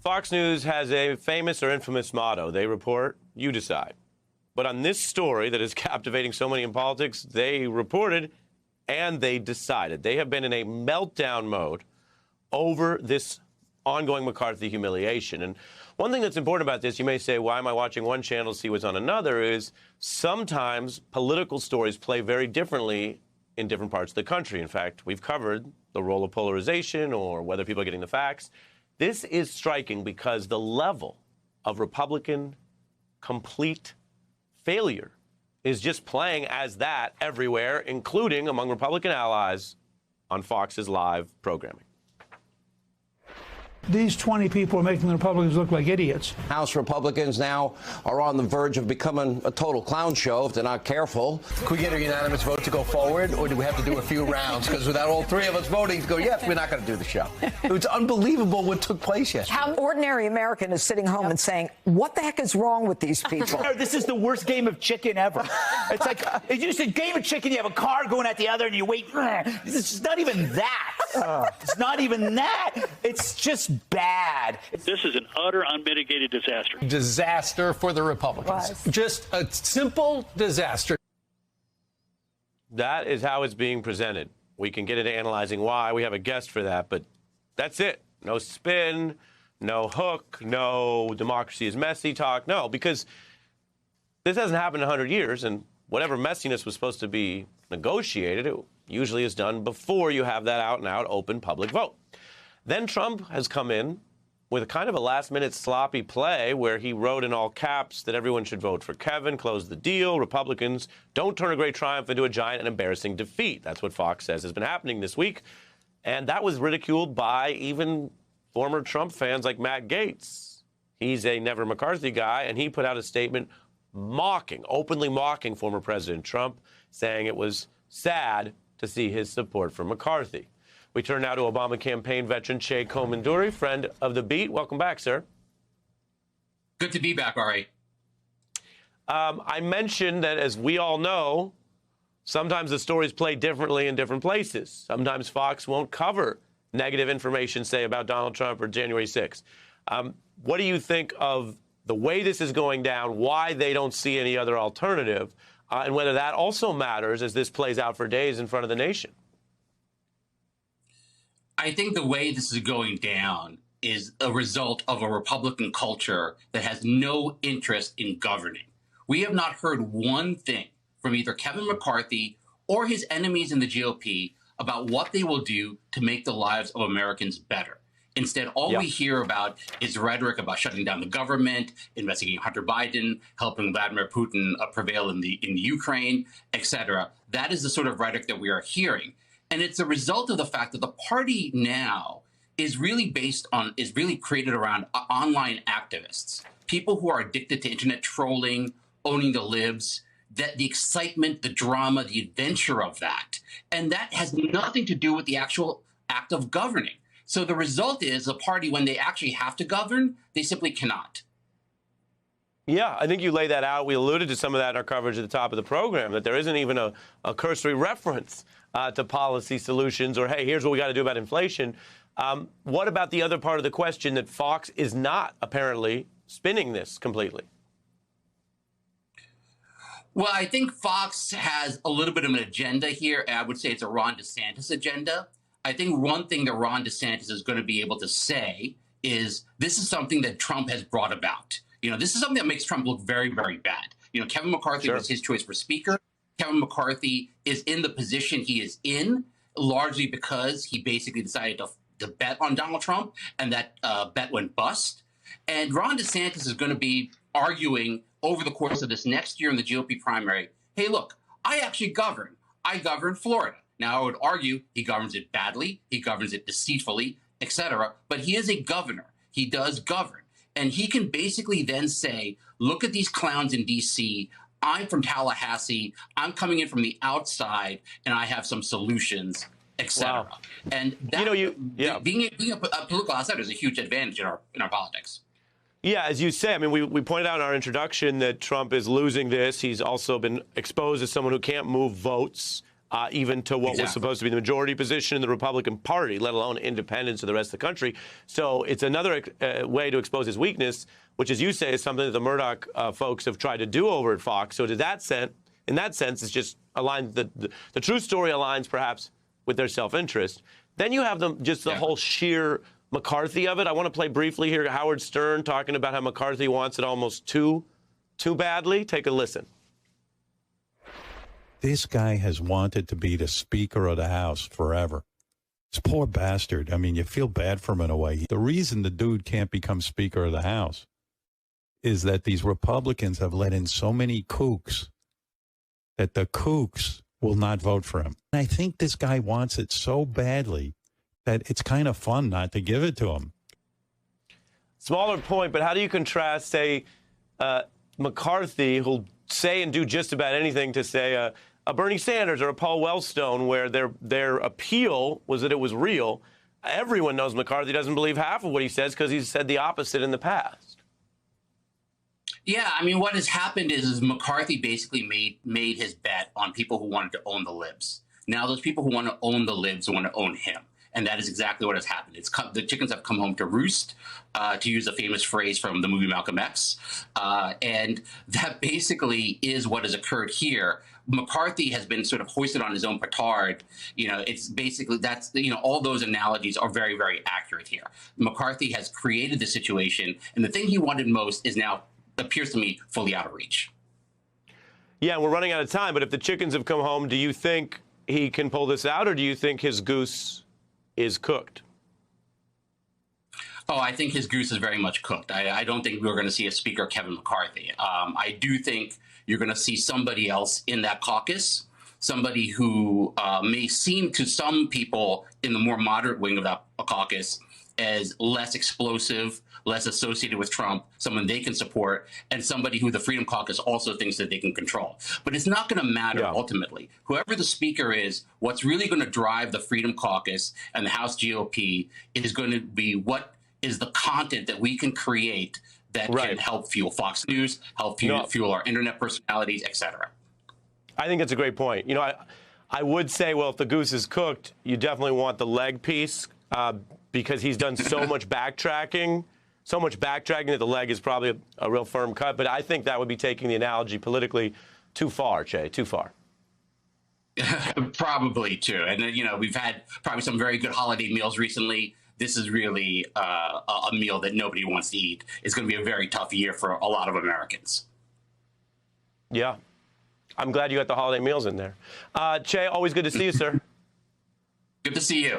Fox News has a famous or infamous motto. They report, you decide. But on this story that is captivating so many in politics, they reported and they decided. They have been in a meltdown mode over this ongoing McCarthy humiliation. And one thing that's important about this, you may say, why am I watching one channel, see what's on another, is sometimes political stories play very differently in different parts of the country. In fact, we've covered the role of polarization or whether people are getting the facts. This is striking because the level of Republican complete failure is just playing as that everywhere, including among Republican allies on Fox's live programming. These 20 people are making the Republicans look like idiots. House Republicans now are on the verge of becoming a total clown show if they're not careful. Could we get a unanimous vote to go forward, or do we have to do a few rounds? Because without all three of us voting to go, yes, we're not going to do the show. It's unbelievable what took place yesterday. How ordinary American is sitting home and saying, what the heck is wrong with these people? This is the worst game of chicken ever. It's like, it's just a game of chicken. You have a car going at the other and you wait. It's not even that. It's not even that. It's just bad. This is an utter unmitigated disaster. Disaster for the Republicans. Just a simple disaster. That is how it's being presented. We can get into analyzing why. We have a guest for that, but that's it. No spin, no hook, no democracy is messy talk. No, because this hasn't happened in 100 years, and whatever messiness was supposed to be negotiated, it usually is done before you have that out-and-out open public vote. Then Trump has come in with a kind of a last-minute sloppy play where he wrote in all caps that everyone should vote for Kevin, close the deal, Republicans don't turn a great triumph into a giant and embarrassing defeat. That's what Fox says has been happening this week. And that was ridiculed by even former Trump fans like Matt Gaetz. He's a never McCarthy guy, and he put out a statement openly mocking former President Trump, saying it was sad to see his support for McCarthy. We turn now to Obama campaign veteran Che Komanduri, friend of The Beat. Welcome back, sir. Good to be back, Ari. I mentioned that, as we all know, sometimes the stories play differently in different places. Sometimes Fox won't cover negative information, say, about Donald Trump or January 6th. What do you think of the way this is going down, why they don't see any other alternative, and whether that also matters as this plays out for days in front of the nation? I think the way this is going down is a result of a Republican culture that has no interest in governing. We have not heard one thing from either Kevin McCarthy or his enemies in the GOP about what they will do to make the lives of Americans better. Instead, all we hear about is rhetoric about shutting down the government, investigating Hunter Biden, helping Vladimir Putin prevail in the Ukraine, etc. That is the sort of rhetoric that we are hearing. And it's a result of the fact that the party now is really created around online activists, people who are addicted to internet trolling, owning the libs, that the excitement, the drama, the adventure of that. And that has nothing to do with the actual act of governing. So the result is a party, when they actually have to govern, they simply cannot. Yeah, I think you lay that out. We alluded to some of that in our coverage at the top of the program, that there isn't even a cursory reference to policy solutions or, hey, here's what we got to do about inflation. What about the other part of the question that Fox is not apparently spinning this completely? Well, I think Fox has a little bit of an agenda here. I would say it's a Ron DeSantis agenda. I think one thing that Ron DeSantis is going to be able to say is this is something that Trump has brought about. You know, this is something that makes Trump look very, very bad. You know, Kevin McCarthy was his choice for speaker. Kevin McCarthy is in the position he is in largely because he basically decided to bet on Donald Trump, and that bet went bust. And Ron DeSantis is going to be arguing over the course of this next year in the GOP primary, hey, look, I actually govern. I govern Florida. Now, I would argue he governs it badly, he governs it deceitfully, etc. But he is a governor. He does govern. And he can basically then say, look at these clowns in D.C., I'm from Tallahassee, I'm coming in from the outside, and I have some solutions, etc. Wow. And that, being a political outsider is a huge advantage in our politics. Yeah, as you say, I mean, we pointed out in our introduction that Trump is losing this. He's also been exposed as someone who can't move votes. even to what was Exactly. supposed to be the majority position in the Republican Party, let alone independence of the rest of the country. So it's another way to expose his weakness, which, as you say, is something that the Murdoch folks have tried to do over at Fox. So to that sense, in that sense, it's just aligned. The true story aligns perhaps with their self-interest. Then you have the whole sheer McCarthy of it. I want to play briefly here Howard Stern talking about how McCarthy wants it almost too badly. Take a listen. This guy has wanted to be the Speaker of the House forever. This poor bastard. I mean, you feel bad for him in a way. The reason the dude can't become Speaker of the House is that these Republicans have let in so many kooks that the kooks will not vote for him. And I think this guy wants it so badly that it's kind of fun not to give it to him. Smaller point, but how do you contrast, say, McCarthy, who'll say and do just about anything to say a Bernie Sanders or a Paul Wellstone, where their appeal was that it was real? Everyone knows McCarthy doesn't believe half of what he says because he's said the opposite in the past. Yeah, I mean, what has happened is McCarthy basically made his bet on people who wanted to own the libs. Now those people who want to own the libs want to own him. And that is exactly what has happened. The chickens have come home to roost, to use a famous phrase from the movie Malcolm X. And that basically is what has occurred here. McCarthy has been sort of hoisted on his own petard. You know, it's basically all those analogies are very, very accurate here. McCarthy has created the situation, and the thing he wanted most is now, appears to me, fully out of reach. Yeah, we're running out of time, but if the chickens have come home, do you think he can pull this out, or do you think his goose is cooked? Oh, I think his goose is very much cooked. I don't think we're going to see a Speaker Kevin McCarthy. I do think you're going to see somebody else in that caucus, somebody who may seem to some people in the more moderate wing of that caucus as less explosive, less associated with Trump, someone they can support, and somebody who the Freedom Caucus also thinks that they can control. But it's not going to matter ultimately. Whoever the speaker is, what's really going to drive the Freedom Caucus and the House GOP is going to be what is the content that we can create that can help fuel Fox News, help fuel our internet personalities, et cetera. I think that's a great point. You know, I would say, well, if the goose is cooked, you definitely want the leg piece because he's done so much backtracking. So much backtracking that the leg is probably a real firm cut. But I think that would be taking the analogy politically too far, Che, too far. Probably, too. And, you know, we've had probably some very good holiday meals recently. This is really a meal that nobody wants to eat. It's going to be a very tough year for a lot of Americans. Yeah. I'm glad you got the holiday meals in there. Che, always good to see you, sir. Good to see you.